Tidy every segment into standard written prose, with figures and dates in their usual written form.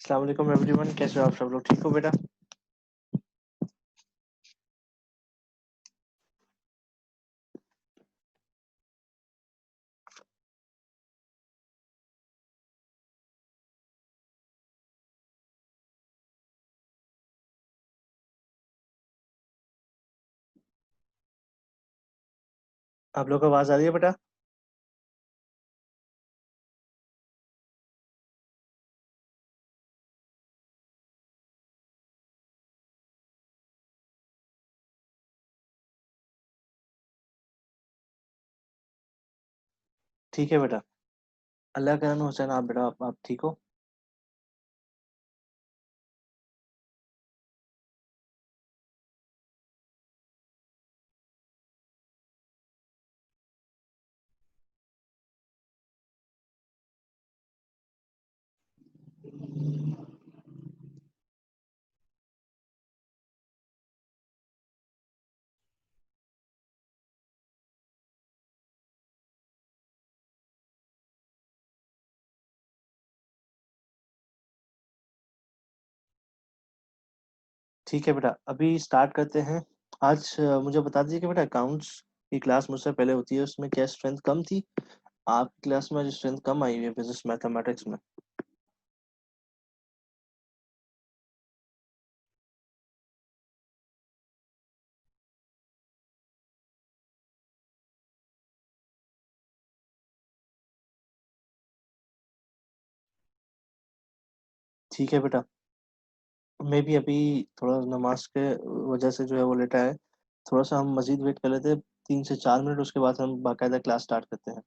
अस्सलाम वालेकुम एवरीवन, कैसे हो आप सब लोग? ठीक हो बेटा? आप लोग को आवाज आ रही है बेटा? ठीक है बेटा। अल्लाह का रहम हुसैन, आप बेटा आप ठीक हो? ठीक है बेटा, अभी स्टार्ट करते हैं। आज मुझे बता दीजिए कि बेटा अकाउंट्स की क्लास मुझसे पहले होती है, उसमें क्या स्ट्रेंथ कम थी? आपकी क्लास में जो स्ट्रेंथ कम आई हुई है बिजनेस मैथमेटिक्स में। ठीक है बेटा, मैं भी अभी थोड़ा नमाज के वजह से जो है वो लेटा है। थोड़ा सा हम मजीद वेट कर लेते हैं, 3 से 4 मिनट, उसके बाद हम बाकायदा क्लास स्टार्ट करते हैं।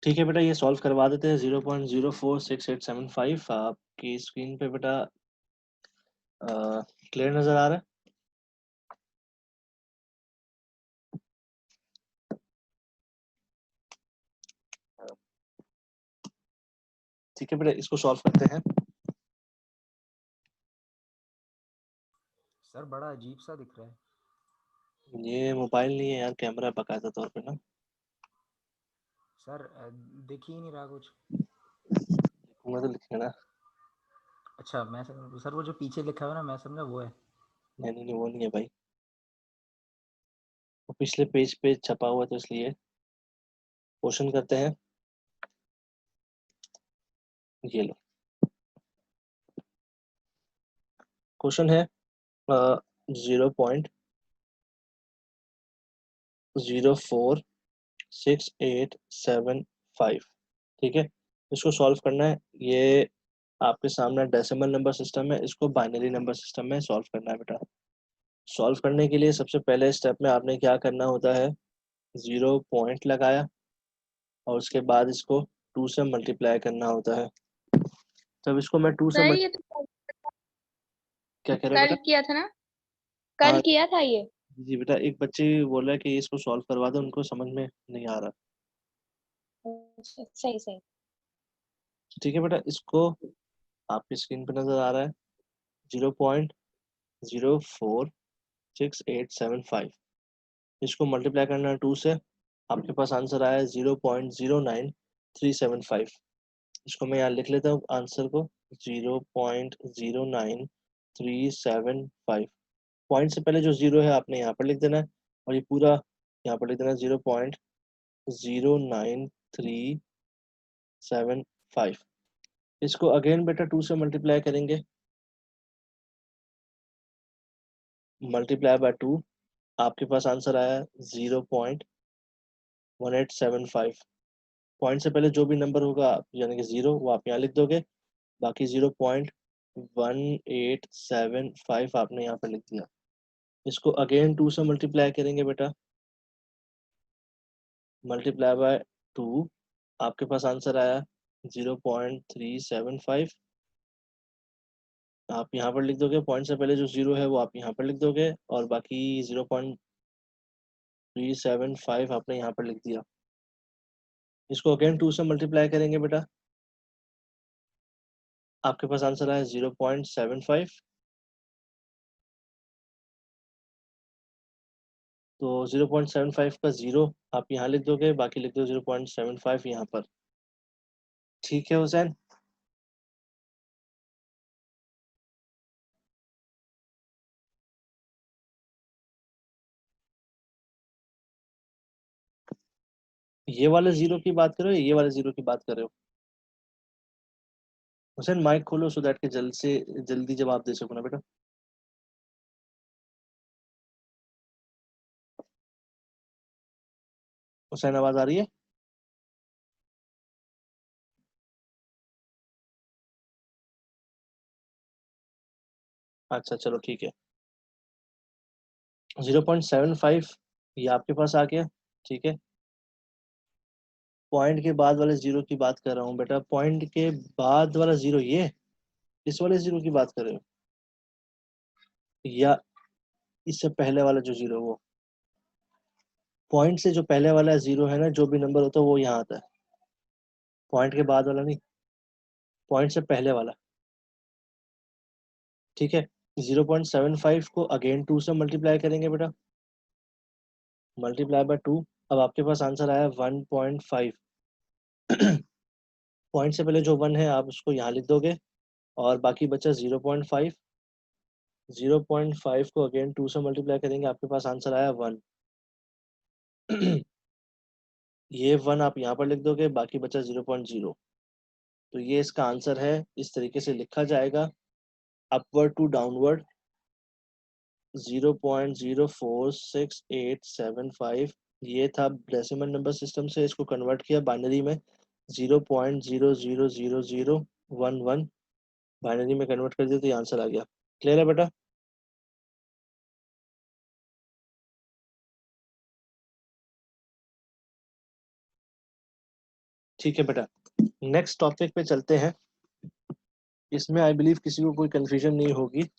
ठीक है बेटा, ये सॉल्व करवा देते हैं। 0.046875 आपकी स्क्रीन पे बेटा क्लियर नजर आ रहा है? ठीक है बेटा, इसको सॉल्व करते हैं। सर बड़ा अजीब सा दिख रहा है। ये मोबाइल नहीं है यार, कैमरा है बाकायदा तौर पे ना। सर दिख ही नहीं रहा कुछ। मैं तो लिखे ना। अच्छा मैं सर वो जो पीछे लिखा हुआ है ना, मैं समझा वो है। नहीं नहीं नहीं, वो नहीं है भाई। वो पिछले पेज पे छपा हुआ है, तो इसलिए क्वेश्चन करते हैं। ये लो, क्वेश्चन है 0.046875। ठीक है, इसको सॉल्व करना है। ये आपके सामने डेसिमल नंबर सिस्टम है, इसको बाइनरी नंबर सिस्टम में सॉल्व करना है बेटा। सॉल्व करने के लिए सबसे पहले स्टेप में आपने क्या करना होता है, 0 पॉइंट लगाया और उसके बाद इसको 2 से मल्टीप्लाई करना होता है। तब इसको मैं 2 से सर ये तो क्या कह रहे हो कल बेटा? किया था ना, कल हाँ किया था ये। जी बेटा, एक बच्चे बोल रहा है कि इसको सॉल्व करवा दो, उनको समझ में नहीं आ रहा। अच्छा, सही सही। ठीक है बेटा, इसको आपकी स्क्रीन पे नजर आ रहा है 0.046875। इसको मल्टीप्लाई करना है 2 से। आपके पास आंसर आया है 0.09375। इसको मैं यहाँ लिख लेता हूँ आंसर को, 0.09375। पॉइंट से पहले जो जीरो है आपने यहाँ पर लिख देना है, और ये पूरा यहाँ पर लिख देना है 0.09375। इसको अगेन बेटा 2 से मल्टीप्लाई करेंगे, मल्टीप्लाई बाय 2, आपके पास आंसर आया 0.1875। पॉइंट से पहले जो भी नंबर होगा यानी कि 0 वो आप यहाँ लिख दोगे, बाकी 0.1875 आपने यहाँ पर लिख दिया। इसको अगेन 2 से मल्टीप्लाई करेंगे बेटा, मल्टीप्लाई बाय 2, आपके पास आंसर आया 0.375। आप यहाँ पर लिख दोगे, पॉइंट से पहले जो 0 है वो आप यहाँ पर लिख दोगे, और बाकी 0.375 आपने यहाँ पर लिख दिया। इसको अगेन 2 से मल्टीप्लाई करेंगे बेटा, आपके पास आंसर आया 0.75। तो 0.75 का 0 आप यहाँ लिख दोगे, बाकी लिख दो 0.75 यहाँ पर। ठीक है हुसैन? ये वाले 0 की बात कर रहे हो, ये वाले 0 की बात कर रहे हो? हुसैन माइक खोलो सो दैट के जल्द से जल्दी जवाब दे सको ना बेटा। हुसैन आवाज आ रही है? अच्छा चलो ठीक है, 0.75 ये आपके पास आ गया। ठीक है, पॉइंट के बाद वाले 0 की बात कर रहा हूँ बेटा, पॉइंट के बाद वाला 0 ये इस वाले 0 की बात कर रहे हो, या इससे पहले वाला जो 0 वो? पॉइंट से जो पहले वाला 0 है ना, जो भी नंबर होता है वो यहाँ आता है, पॉइंट के बाद वाला नहीं, पॉइंट से पहले वाला। ठीक है, 0.75 को अगेन 2 से मल्टीप्लाई करेंगे बेटा, मल्टीप्लाई बाय 2, अब आपके पास आंसर आया 1.5। पॉइंट से पहले जो 1 है आप उसको यहाँ लिख दोगे, और बाकी बचा 0.5। 0.5 को अगेन 2 से मल्टीप्लाई करेंगे, आपके पास आंसर आया 1। ये 1 आप यहाँ पर लिख दोगे, बाकी बचा 0.0। तो ये इसका आंसर है, इस तरीके से लिखा जाएगा, अपवर्ड टू डाउनवर्ड 0.046875। ये था डेसिमल नंबर सिस्टम से, इसको कन्वर्ट किया बाइनरी में 0.000011, बाइनरी में कन्वर्ट कर दिया तो ये आंसर आ गया। क्लियर है बेटा? ठीक है बेटा, नेक्स्ट टॉपिक पे चलते हैं। इसमें आई बिलीव किसी को कोई कंफ्यूजन नहीं होगी।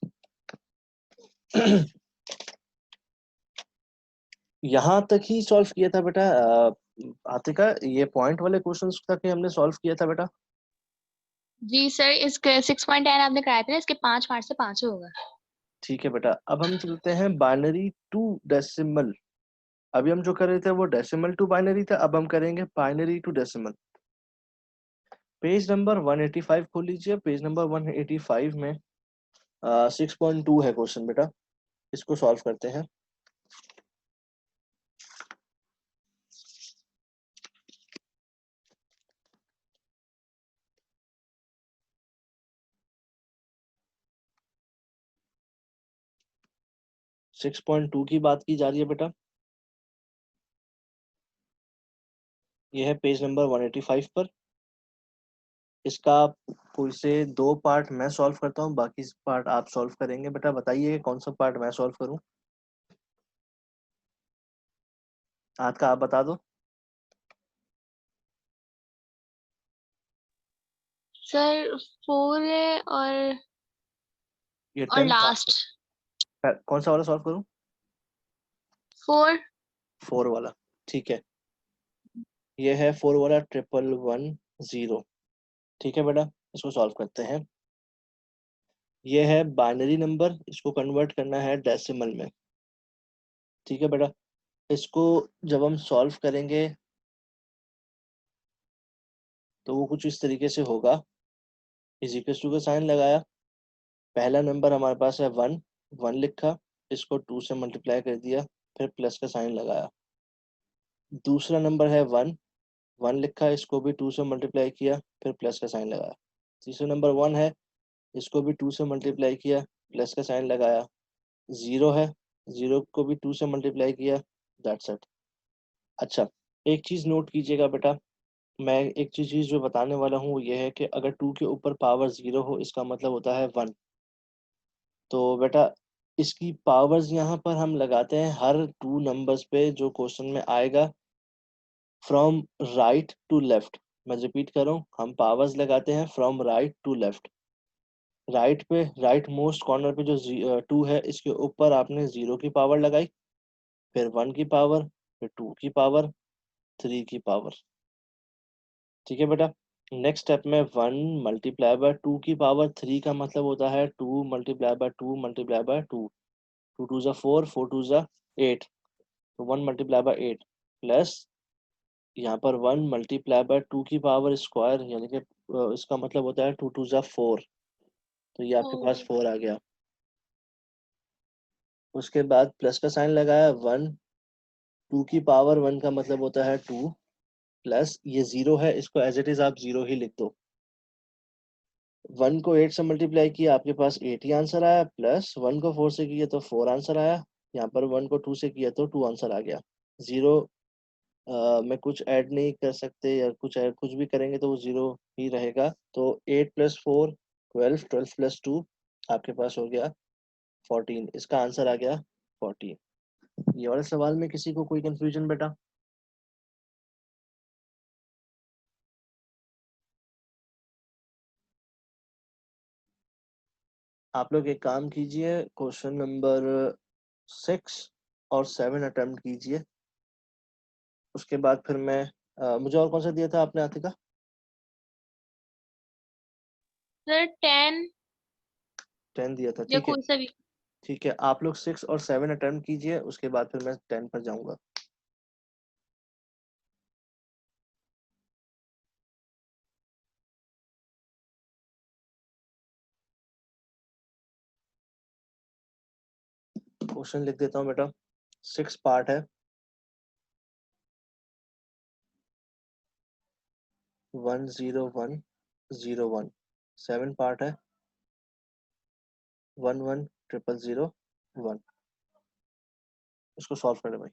यहाँ तक ही सॉल्व किया था बेटा आतिका, ये पॉइंट वाले क्वेश्चंस तक ही हमने सॉल्व किया था बेटा। जी सर, इसके 6.10 आपने कराया था ना, इसके 5 पार्ट से 5 होगा। ठीक है बेटा, अब हम चलते हैं बाइनरी टू डेसिमल। अभी हम जो कर रहे थे वो डेसिमल टू बाइनरी था, अब हम करेंगे binary to decimal. Page number 185 खोल लीजिए, पेज नंबर 185 में 6.2 है क्वेश्चन बेटा, इसको सॉल्व करते हैं। सिक्स पॉइंट टू की बात की जा रही है बेटा, ये है पेज नंबर 185 पर। इसका कोई से 2 पार्ट मैं सॉल्व करता हूँ, बाकी पार्ट आप सॉल्व करेंगे बेटा। बताइए कौन सा पार्ट मैं सॉल्व करूँ? आज का आप बता दो। सर 4 है ये और 10 लास्ट कौन सा वाला सॉल्व करूँ? 4। 4 वाला, ठीक है। ये है 4 वाला 1110। ठीक है बेटा, इसको सॉल्व करते हैं। ये है बाइनरी नंबर, इसको कन्वर्ट करना है डेसिमल में। ठीक है बेटा, इसको जब हम सॉल्व करेंगे तो वो कुछ इस तरीके से होगा। इज इक्वल टू का साइन लगाया, पहला नंबर हमारे पास है 1, 1 लिखा, इसको 2 से मल्टीप्लाई कर दिया, फिर प्लस का साइन लगाया। दूसरा नंबर है 1, 1 लिखा, इसको भी 2 से मल्टीप्लाई किया, फिर प्लस का साइन लगाया। तीसरा नंबर 1 है, इसको भी 2 से मल्टीप्लाई किया, प्लस का साइन लगाया। 0 है, 0 को भी 2 से मल्टीप्लाई किया, दैट्स इट। अच्छा, एक चीज़ नोट कीजिएगा बेटा, मैं एक चीज़ जो बताने वाला हूँ वो ये है कि अगर 2 के ऊपर पावर 0 हो इसका मतलब होता है 1। तो बेटा इसकी पावर्स यहाँ पर हम लगाते हैं हर 2 नंबर्स पे जो क्वेश्चन में आएगा, फ्रॉम राइट टू लेफ्ट। मैं रिपीट कर रहा हूँ, हम पावर्स लगाते हैं from right to left. Right पे, राइट मोस्ट कॉर्नर पे जो 2 है इसके ऊपर आपने 0 की पावर लगाई, फिर 1 की पावर, फिर 2 की पावर, 3 की पावर। ठीक है बेटा। नेक्स्ट स्टेप में 1 मल्टीप्लाई बाय 2 की पावर 3 का मतलब होता है 2 मल्टीप्लाई बाय 2 मल्टीप्लाई बाय 2। 2 2 जा 4, 4 2 जा 8, तो 1 मल्टीप्लाई बाय 8 प्लस यहाँ पर 1 मल्टीप्लाई बाय 2 की पावर स्क्वायर, यानी कि इसका मतलब होता है 2 2 जा 4, तो ये आपके पास 4 आ गया। उसके बाद प्लस का साइन लगाया, 1 2 की पावर 1 का मतलब होता है 2, प्लस ये 0 है, इसको एज इट इज आप 0 ही लिख दो। 1 को 8 से मल्टीप्लाई किया, आपके पास 8 ही आंसर आया, प्लस 1 को 4 से किया तो 4 आंसर आया। यहाँ पर 1 को 2 से किया तो 2 आंसर आ गया। 0 में कुछ ऐड नहीं कर सकते या कुछ भी करेंगे तो वो 0 ही रहेगा। तो 8 प्लस 4 12, 12 प्लस 2 आपके पास हो गया 14। इसका आंसर आ गया 14। ये वाले सवाल में किसी को कोई कंफ्यूजन बेटा? आप लोग एक काम कीजिए, क्वेश्चन नंबर 6 और 7 अटेम्प्ट कीजिए। उसके बाद फिर मैं मुझे और कौन सा दिया था आपने आतिका? सर 10 10 दिया था, या ठीक है। कोई सा भी। ठीक है, आप लोग 6 और 7 अटेम्प्ट कीजिए, उसके बाद फिर मैं 10 पर जाऊंगा। क्वेश्चन लिख देता हूँ बेटा। 6 पार्ट है, 10101। 7 पार्ट है, 1100001। इसको सॉल्व करें भाई।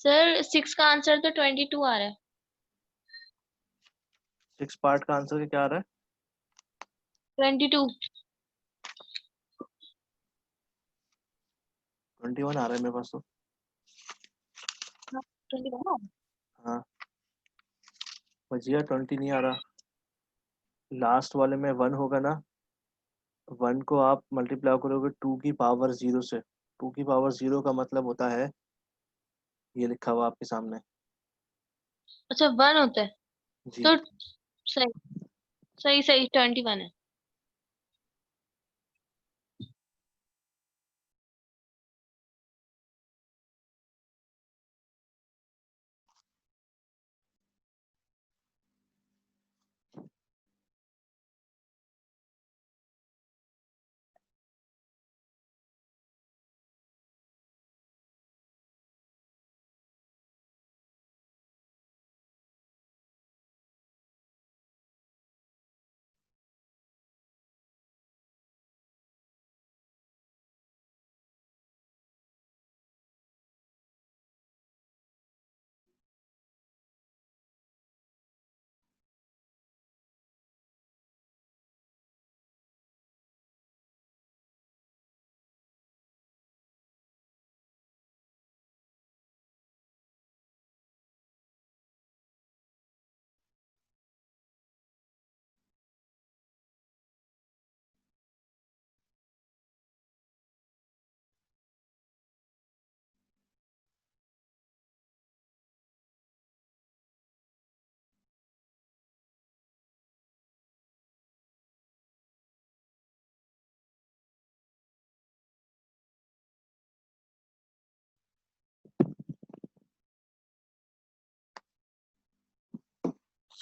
सर 6 का आंसर तो 22 आ रहा है। 6 पार्ट का आंसर क्या आ रहा है? 22। 21 आ रहा है मेरे पास तो। 21। हाँ भजिया, 20 नहीं आ रहा। लास्ट वाले में 1 होगा ना, 1 को आप मल्टीप्लाई करोगे 2 की पावर 0 से। 2 की पावर 0 का मतलब होता है ये लिखा हुआ आपके सामने। अच्छा 1 होता है जी। तो सही, सही सही 21 है।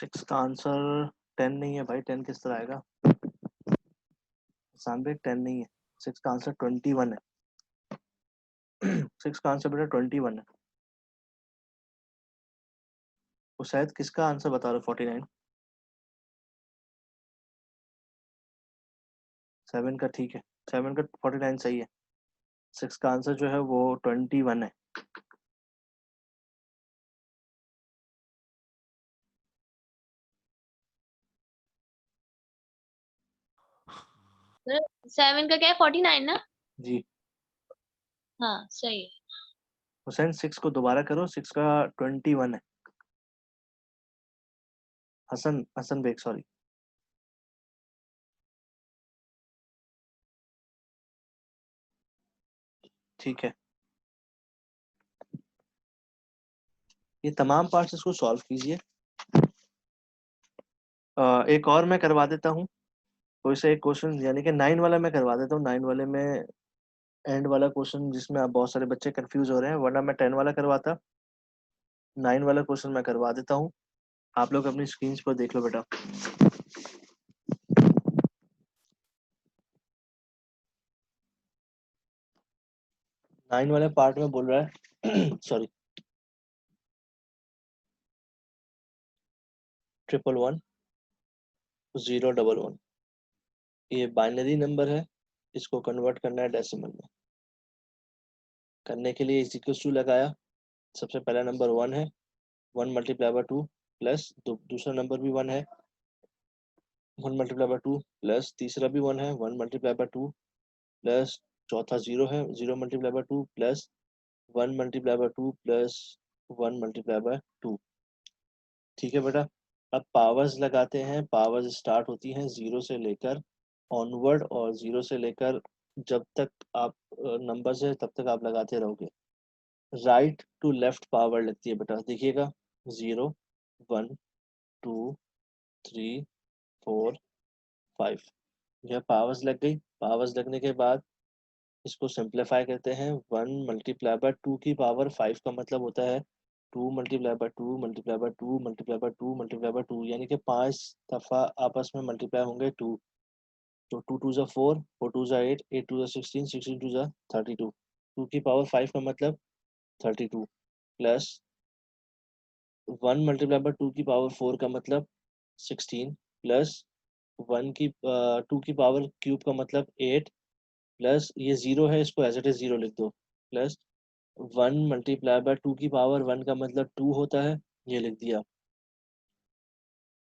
6 का आंसर 10 नहीं है भाई, 10 किस तरह आएगा? सामने 10 नहीं है, 6 का आंसर 21 है। 6 का आंसर बेटा 21 है। तो शायद किसका आंसर बता रहे हो? 49। 7 का ठीक है, 7 का 49 सही है। 6 का आंसर जो है वो 21 है। सर 7 का क्या है 49 ना? जी हाँ सही है। हुसैन 6 को दोबारा करो, 6 का 21 है। हसन हसन बेग सॉरी। ठीक है, ये तमाम पार्ट्स इसको सॉल्व कीजिए। एक और मैं करवा देता हूँ, कोई सा एक क्वेश्चन, यानी कि 9 वाला मैं करवा देता हूँ। 9 वाले में एंड वाला क्वेश्चन जिसमें आप बहुत सारे बच्चे कंफ्यूज हो रहे हैं, वरना मैं 10 वाला करवाता। 9 वाला क्वेश्चन मैं करवा देता हूँ, आप लोग अपनी स्क्रीन पर देख लो बेटा। 9 वाले पार्ट में बोल रहा है सॉरी 111 011, ये बाइनरी नंबर है, इसको कन्वर्ट करना है डेसिमल में। करने के लिए इज इक्वल टू लगाया, सबसे पहला नंबर 1 है, 1 मल्टीप्लाई बाय 2 प्लस दूसरा नंबर भी 1 है, 1 मल्टीप्लाई बाय 2 प्लस तीसरा भी 1 है, 1 मल्टीप्लाई बाय 2 प्लस चौथा 0 है, 0 multiply by 2 plus 1 multiply by 2 plus 1 multiply by 2। ठीक है बेटा, अब पावर्स लगाते हैं। पावर्स स्टार्ट होती हैं 0 से लेकर ऑनवर्ड, और 0 से लेकर जब तक आप नंबर है तब तक आप लगाते रहोगे। राइट टू लेफ्ट पावर लगती है बेटा, देखिएगा 0 1 2 3 4 5, यह पावर्स लग गई। पावर्स लगने के बाद इसको सिंप्लीफाई करते हैं। 1 मल्टीप्लाई बाय 2 की पावर 5 का मतलब होता है 2 multiply by 2 multiply by 2 multiply by 2 multiply by 2, यानी कि 5 दफ़ा आपस में मल्टीप्लाई होंगे 2। तो 2 2 ज़ा 4, 4 2 ज़ा 8, 8 2 ज़ा 16, 16 2 ज़ा 32। 2 की पावर 5 का मतलब 32 प्लस 1 मल्टीप्लाई बाय 2 की पावर 4 का मतलब 16 प्लस 1 की 2 की पावर क्यूब का मतलब 8 प्लस ये 0 है, इसको एज इट इज 0 लिख दो, प्लस 1 मल्टीप्लाई बाय 2 की पावर 1 का मतलब 2 होता है, ये लिख दिया।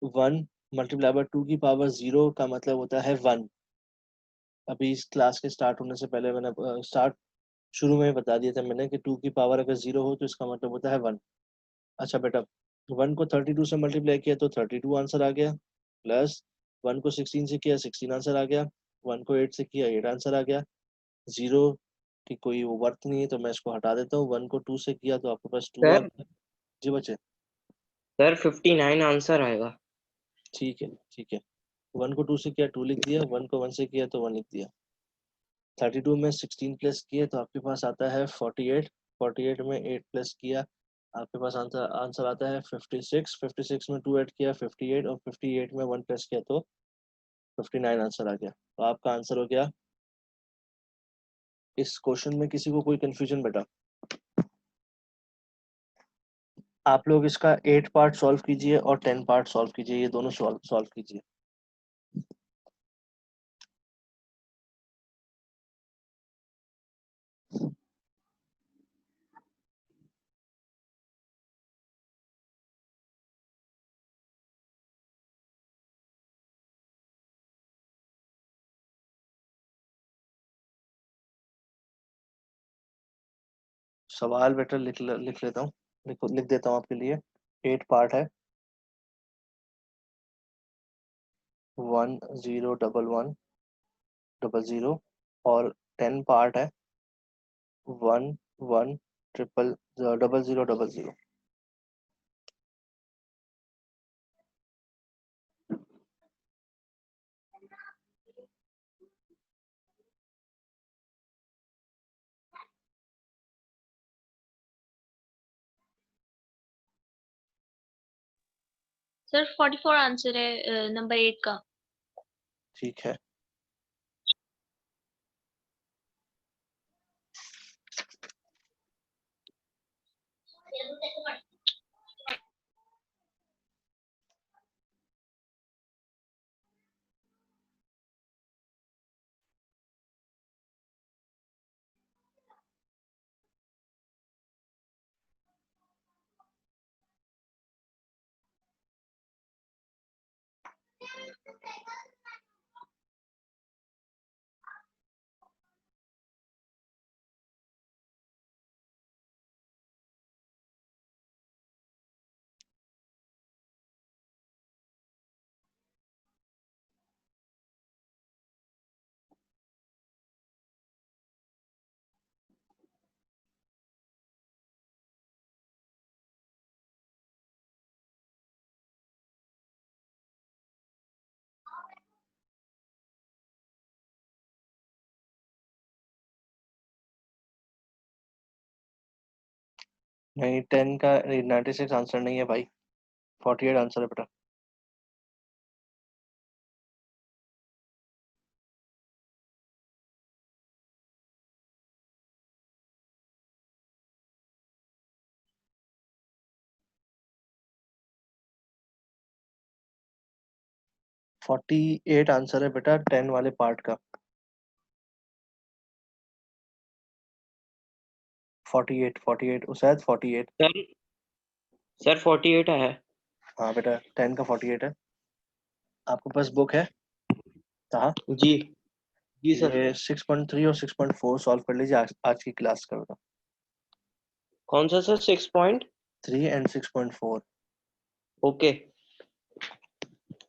1 मल्टीप्लाई बाय 2 की पावर 0 का मतलब होता है 1। अभी इस क्लास के स्टार्ट होने से पहले मैंने स्टार्ट शुरू में ही बता दिया था मैंने कि 2 की पावर अगर 0 हो तो इसका मतलब होता है 1। अच्छा बेटा, 1 को 32 से मल्टीप्लाई किया तो 32 आंसर आ गया, प्लस 1 को 16 से किया 16 आंसर आ गया, 1 को 8 से किया 8 आंसर आ गया। 0 की कोई वो वर्थ नहीं है तो मैं इसको हटा देता हूँ। 1 को 2 से किया तो आपके पास 2 आ सर गया। जी बच्चे, सर 59 आंसर आएगा। ठीक है ठीक है। 1 को 2 से किया 2 लिख दिया, 1 को 1 से किया तो 1 लिख दिया। 32 में 16 प्लस किए तो आपके पास आता है 48, 48 में 8 प्लस किया आपके पास आंसर आंसर आता है 56, 56 में 2 ऐड किया 58, और 58 में 1 प्लस किया तो 59 आंसर आ गया। तो आपका आंसर हो गया। इस क्वेश्चन में किसी को कोई कंफ्यूजन बेटा? आप लोग इसका 8 पार्ट सॉल्व कीजिए और 10 पार्ट सॉल्व कीजिए, ये दोनों सॉल्व कीजिए। सवाल बेटा लिख लेता हूँ, लिख देता हूँ आपके लिए। 8 पार्ट है, 1 0 1 1 0 0, और 10 पार्ट है 1 1 ट्रिपल 0 0 0 0। सर 44 आंसर है नंबर 8 का। ठीक है, नहीं 10 का 96 आंसर नहीं है भाई, 48 आंसर है बेटा। फोर्टी एट आंसर है बेटा 10 वाले पार्ट का। 48 शायद 48। सर सर 48 है। हाँ बेटा 10 का 48 है। आपके पास बुक है? हाँ, जी जी सर। ये 6.3 और 6.4 सॉल्व कर लीजिए आज की क्लास का बेटा। कौन सा sir? 6 point? 3 and 6.4। Okay.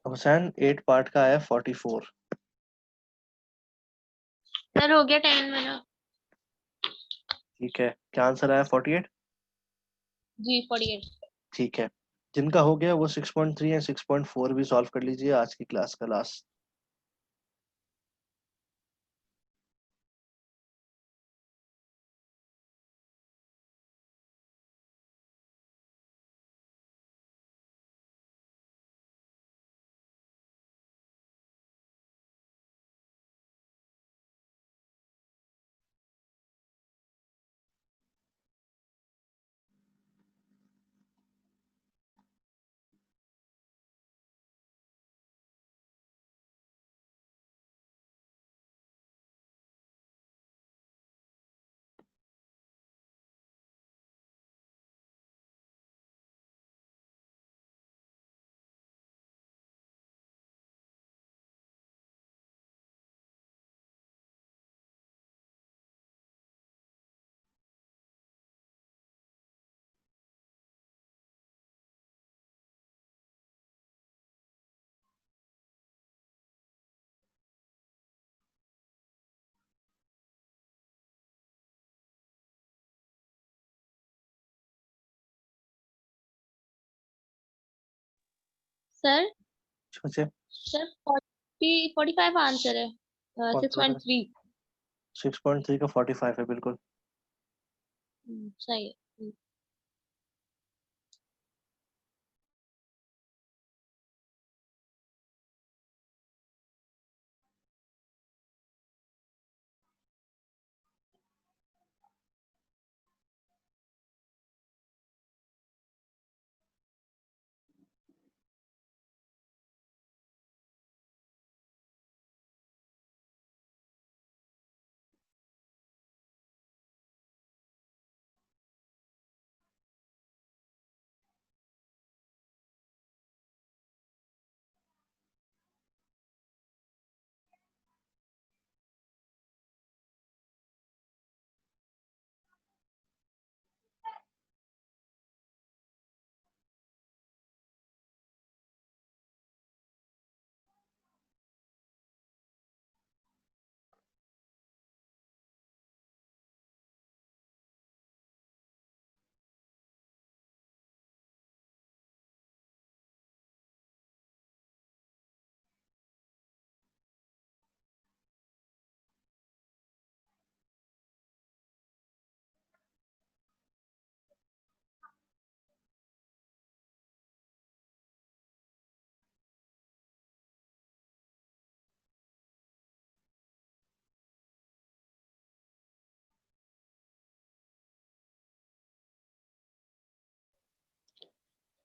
Hussain 8 part का है 44। सर हो गया 10 मेरा। ठीक है, क्या आंसर आया? 48। जी 48। ठीक है, जिनका हो गया वो 6.3 या 6.4 भी सॉल्व कर लीजिए आज की क्लास का लास्ट। सर सोचे सर 45 आंसर है कौन सा बेटा? 6.3। 6.3 का 45 है बिल्कुल। सही है।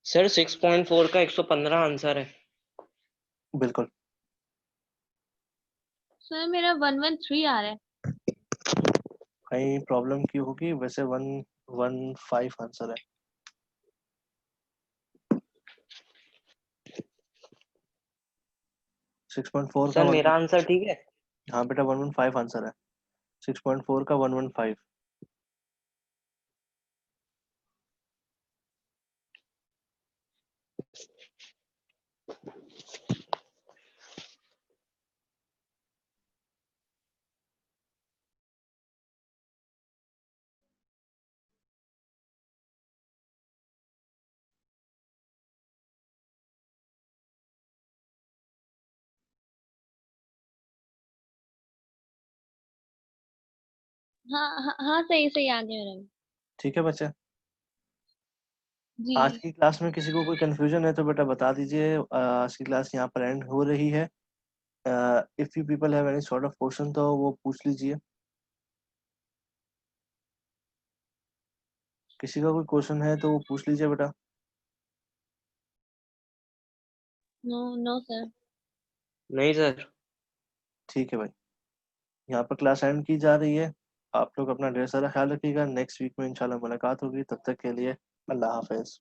सर 6.4 का 115 आंसर है। बिल्कुल। सर मेरा 113 आ रहा है। कहीं प्रॉब्लम की होगी, वैसे 115 आंसर है। सिक्स पॉइंट फोर का सर मेरा आंसर ठीक है। हाँ बेटा 115 आंसर है। 6.4 का 115। हाँ हाँ हाँ, सही सही आ गया मेरा। ठीक है बच्चे। जी आज की क्लास में किसी को कोई कंफ्यूजन है तो बेटा बता दीजिए। आज की क्लास यहाँ पर एंड हो रही है। If you people have any sort of question तो वो पूछ लीजिए। किसी का कोई क्वेश्चन है तो वो पूछ लीजिए बेटा। No no sir. नहीं सर। ठीक है भाई, यहाँ पर क्लास एंड की जा रही है। आप लोग अपना ढेर सारा ख्याल रखिएगा। नेक्स्ट वीक में इंशाल्लाह मुलाकात होगी। तब तक के लिए अल्लाह हाफिज।